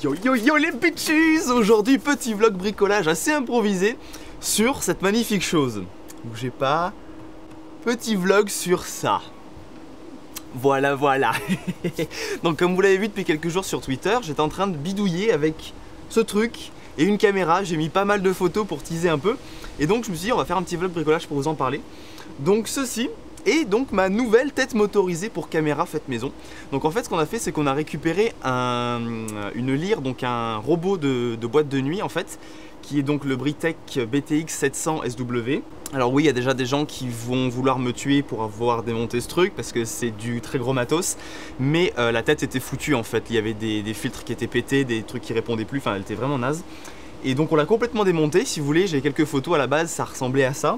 Yo yo yo les bitches! Aujourd'hui petit vlog bricolage assez improvisé sur cette magnifique chose. Bougez pas. Petit vlog sur ça. Voilà voilà. Donc comme vous l'avez vu depuis quelques jours sur Twitter, j'étais en train de bidouiller avec ce truc et une caméra. J'ai mis pas mal de photos pour teaser un peu. Et donc je me suis dit on va faire un petit vlog bricolage pour vous en parler. Donc ceci est donc ma nouvelle tête motorisée pour caméra faite maison. Donc en fait ce qu'on a fait c'est qu'on a récupéré une lyre, donc un robot de boîte de nuit en fait, qui est donc le Britec BTX 700 SW. Alors oui, il y a déjà des gens qui vont vouloir me tuer pour avoir démonté ce truc parce que c'est du très gros matos, mais la tête était foutue en fait. Il y avait des filtres qui étaient pétés, des trucs qui répondaient plus, enfin elle était vraiment naze. Et donc on l'a complètement démonté, si vous voulez, j'ai quelques photos à la base, ça ressemblait à ça.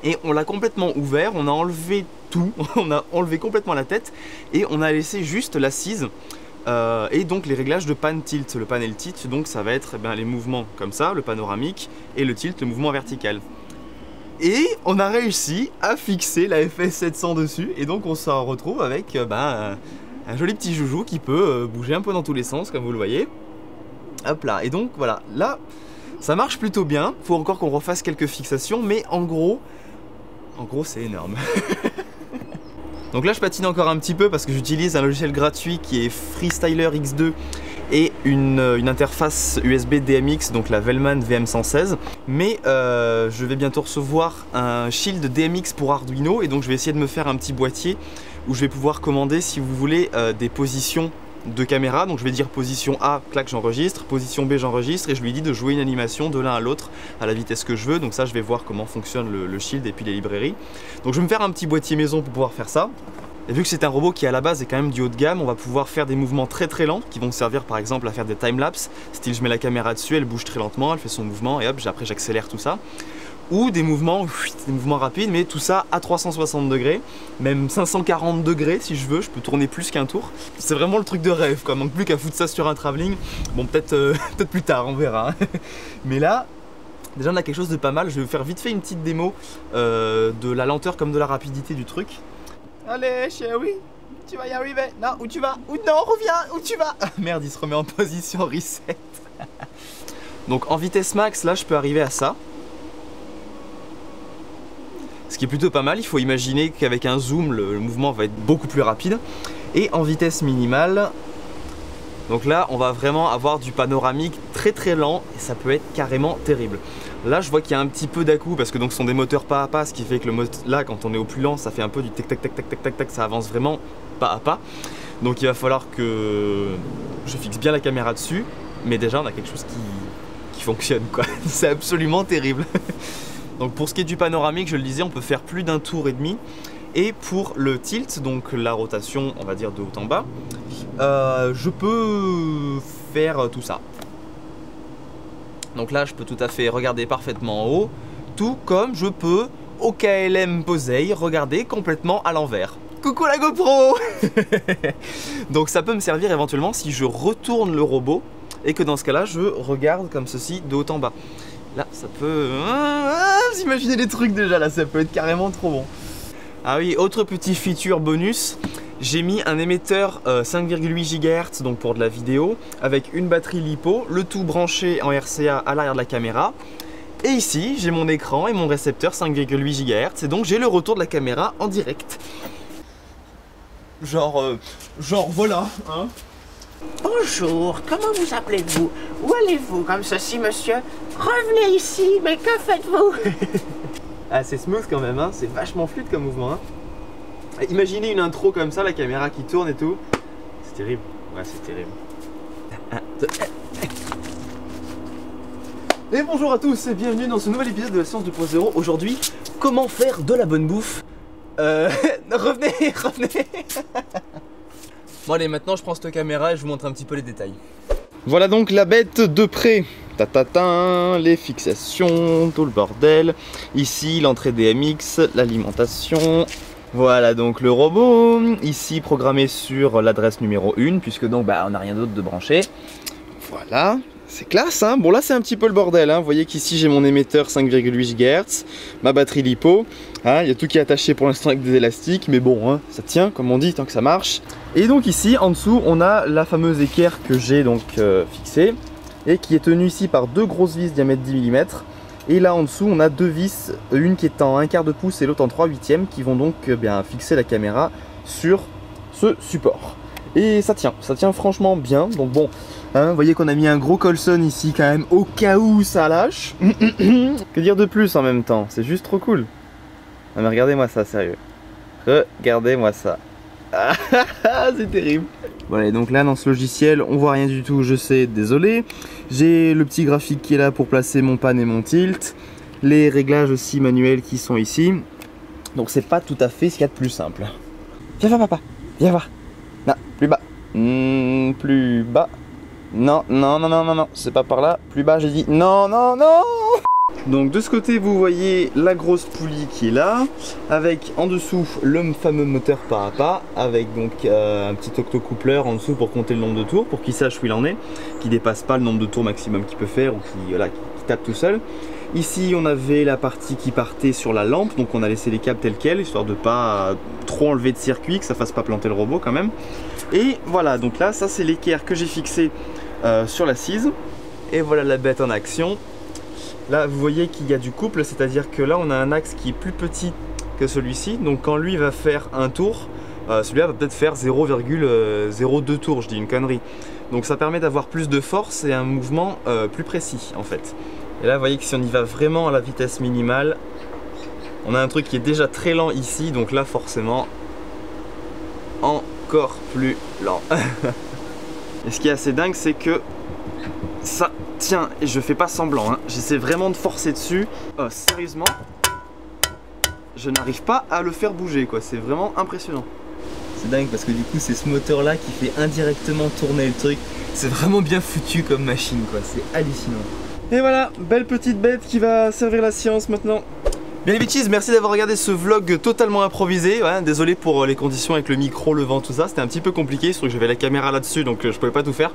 Et on l'a complètement ouvert, on a enlevé tout, on a enlevé complètement la tête et on a laissé juste l'assise et donc les réglages de pan tilt. Le panel tilt, donc ça va être les mouvements comme ça, le panoramique, et le tilt, le mouvement vertical. Et on a réussi à fixer la FS 700 dessus et donc on se retrouve avec un joli petit joujou qui peut bouger un peu dans tous les sens comme vous le voyez. Hop là, et donc voilà, là ça marche plutôt bien, faut encore qu'on refasse quelques fixations, mais en gros c'est énorme. Donc là je patine encore un petit peu parce que j'utilise un logiciel gratuit qui est Freestyler X2 et une interface USB DMX, donc la Velman VM116. Mais je vais bientôt recevoir un shield DMX pour Arduino et donc je vais essayer de me faire un petit boîtier où je vais pouvoir commander, si vous voulez, des positions de caméra. Donc je vais dire position A, clac, j'enregistre, position B, j'enregistre, et je lui dis de jouer une animation de l'un à l'autre à la vitesse que je veux. Donc ça je vais voir comment fonctionne le shield et puis les librairies. Donc je vais me faire un petit boîtier maison pour pouvoir faire ça. Et vu que c'est un robot qui à la base est quand même du haut de gamme, on va pouvoir faire des mouvements très très lents qui vont servir par exemple à faire des timelapses, style je mets la caméra dessus, elle bouge très lentement, elle fait son mouvement et hop, après j'accélère tout ça. Ou des mouvements rapides, mais tout ça à 360 degrés, même 540 degrés si je veux, je peux tourner plus qu'un tour. C'est vraiment le truc de rêve quoi, manque plus qu'à foutre ça sur un travelling. Bon peut-être peut-être plus tard, on verra. Mais là, déjà on a quelque chose de pas mal. Je vais vous faire vite fait une petite démo de la lenteur comme de la rapidité du truc. Allez chérie, tu vas y arriver. Non, où tu vas? Ou non, reviens, où tu vas? Ah, merde, il se remet en position reset. Donc en vitesse max, là je peux arriver à ça. Ce qui est plutôt pas mal, il faut imaginer qu'avec un zoom, le mouvement va être beaucoup plus rapide. Et en vitesse minimale, donc là on va vraiment avoir du panoramique très très lent et ça peut être carrément terrible. Là je vois qu'il y a un petit peu d'à-coup parce que donc ce sont des moteurs pas à pas, ce qui fait que là quand on est au plus lent ça fait un peu du tac tac tac tac tac tac tac, ça avance vraiment pas à pas. Donc il va falloir que je fixe bien la caméra dessus, mais déjà on a quelque chose qui fonctionne quoi. C'est absolument terrible. Donc pour ce qui est du panoramique, je le disais, on peut faire plus d'un tour et demi. Et pour le tilt, donc la rotation, on va dire de haut en bas, je peux faire tout ça. Donc là, je peux tout à fait regarder parfaitement en haut, tout comme je peux au KLM Posey regarder complètement à l'envers. Coucou la GoPro. Donc ça peut me servir éventuellement si je retourne le robot et que dans ce cas-là, je regarde comme ceci de haut en bas. Là, ça peut... vous imaginez les trucs déjà, là, ça peut être carrément trop bon. Ah oui, autre petit feature bonus, j'ai mis un émetteur 5,8 GHz, donc pour de la vidéo, avec une batterie LiPo, le tout branché en RCA à l'arrière de la caméra. Et ici, j'ai mon écran et mon récepteur 5,8 GHz, et donc j'ai le retour de la caméra en direct. Genre voilà, hein. Bonjour, comment vous appelez-vous? Où allez-vous comme ceci, monsieur? Revenez ici, mais que faites-vous? Ah, c'est smooth quand même, hein. C'est vachement fluide comme mouvement. Hein. Imaginez une intro comme ça, la caméra qui tourne et tout. C'est terrible, ouais c'est terrible. Et bonjour à tous et bienvenue dans ce nouvel épisode de la Science 2.0. Aujourd'hui, comment faire de la bonne bouffe. Revenez. Bon allez, maintenant je prends cette caméra et je vous montre un petit peu les détails. Voilà donc la bête de près. Tatatin, les fixations, tout le bordel. Ici l'entrée DMX, l'alimentation. Voilà donc le robot. Ici programmé sur l'adresse numéro 1 puisque donc on n'a rien d'autre de branché. Voilà. C'est classe, hein. Bon là c'est un petit peu le bordel, hein. Vous voyez qu'ici j'ai mon émetteur 5,8 GHz, ma batterie LiPo, hein. Il y a tout qui est attaché pour l'instant avec des élastiques, mais bon, hein, ça tient comme on dit tant que ça marche. Et donc ici en dessous on a la fameuse équerre que j'ai donc fixée et qui est tenue ici par deux grosses vis diamètre 10 mm. Et là en dessous on a deux vis, une qui est en 1/4 de pouce et l'autre en 3/8, qui vont donc bien fixer la caméra sur ce support. Et ça tient franchement bien, donc bon, hein, vous voyez qu'on a mis un gros Colson ici quand même au cas où ça lâche. Que dire de plus en même temps, c'est juste trop cool. Non mais regardez-moi ça, sérieux. Regardez-moi ça. C'est terrible. Voilà, et donc là dans ce logiciel on voit rien du tout, je sais, désolé. J'ai le petit graphique qui est là pour placer mon pan et mon tilt. Les réglages aussi manuels qui sont ici. Donc c'est pas tout à fait ce qu'il y a de plus simple. Viens voir papa, viens voir. Non, plus bas. Plus bas. Non, non, non, non, non, non, c'est pas par là. Plus bas, j'ai dit non, non, non. Donc de ce côté, vous voyez la grosse poulie qui est là, avec en dessous le fameux moteur pas à pas, avec donc un petit octocoupleur en dessous pour compter le nombre de tours, pour qu'il sache où il en est, qu'il dépasse pas le nombre de tours maximum qu'il peut faire, ou qui tape tout seul. Ici on avait la partie qui partait sur la lampe, donc on a laissé les câbles tels quels, histoire de pas trop enlever de circuit, que ça fasse pas planter le robot quand même. Et voilà, donc là ça c'est l'équerre que j'ai fixé sur l'assise. Et voilà la bête en action. Là vous voyez qu'il y a du couple, c'est-à-dire que là on a un axe qui est plus petit que celui-ci. Donc quand lui va faire un tour, celui-là va peut-être faire 0,02 tours, je dis une connerie. Donc ça permet d'avoir plus de force et un mouvement plus précis en fait. Et là vous voyez que si on y va vraiment à la vitesse minimale, on a un truc qui est déjà très lent ici, donc là forcément encore plus lent. Et ce qui est assez dingue, c'est que ça tient, et je fais pas semblant, hein. J'essaie vraiment de forcer dessus. Sérieusement, je n'arrive pas à le faire bouger quoi, c'est vraiment impressionnant. C'est dingue parce que du coup c'est ce moteur là qui fait indirectement tourner le truc. C'est vraiment bien foutu comme machine quoi, c'est hallucinant. Et voilà, belle petite bête qui va servir la science maintenant. Bien les bitches, merci d'avoir regardé ce vlog totalement improvisé. Ouais, désolé pour les conditions avec le micro, le vent, tout ça. C'était un petit peu compliqué, surtout que j'avais la caméra là-dessus, donc je pouvais pas tout faire.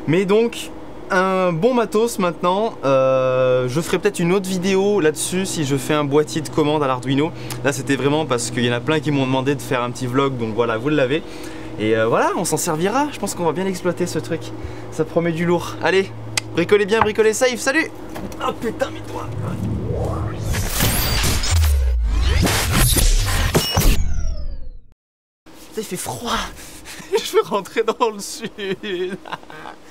Mais donc, un bon matos maintenant. Je ferai peut-être une autre vidéo là-dessus si je fais un boîtier de commande à l'Arduino. Là, c'était vraiment parce qu'il y en a plein qui m'ont demandé de faire un petit vlog, donc voilà, vous l'avez. Et voilà, on s'en servira. Je pense qu'on va bien exploiter ce truc. Ça promet du lourd. Allez, bricolez bien, bricolez safe. Salut! Oh putain, mais toi! Il fait froid. Je veux rentrer dans le sud.